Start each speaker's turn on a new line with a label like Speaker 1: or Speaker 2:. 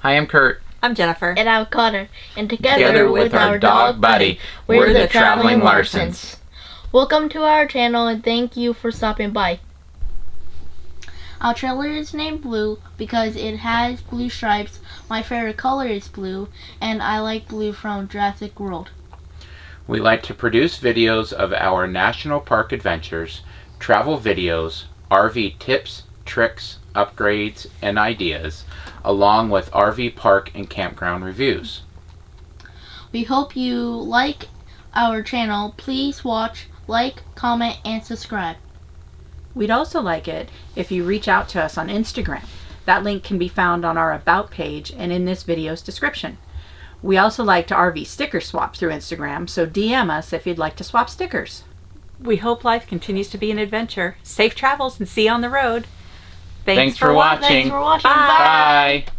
Speaker 1: Hi, I'm Kurt.
Speaker 2: I'm Jennifer.
Speaker 3: And I'm Connor. And
Speaker 1: Together with our dog buddy, we're the Traveling Larsons.
Speaker 3: Welcome to our channel and thank you for stopping by. Our trailer is named Blue because it has blue stripes. My favorite color is blue, and I like blue from Jurassic World.
Speaker 1: We like to produce videos of our national park adventures, travel videos, RV tips, tricks, upgrades, and ideas, along with RV park and campground reviews.
Speaker 3: We hope you like our channel. Please watch, like, comment, and subscribe.
Speaker 2: We'd also like it if you reach out to us on Instagram. That link can be found on our About page and in this video's description. We also like to RV sticker swap through Instagram, so DM us if you'd like to swap stickers.
Speaker 4: We hope life continues to be an adventure. Safe travels and see you on the road.
Speaker 1: Thanks for watching.
Speaker 3: Thanks for watching.
Speaker 4: Bye.
Speaker 1: Bye.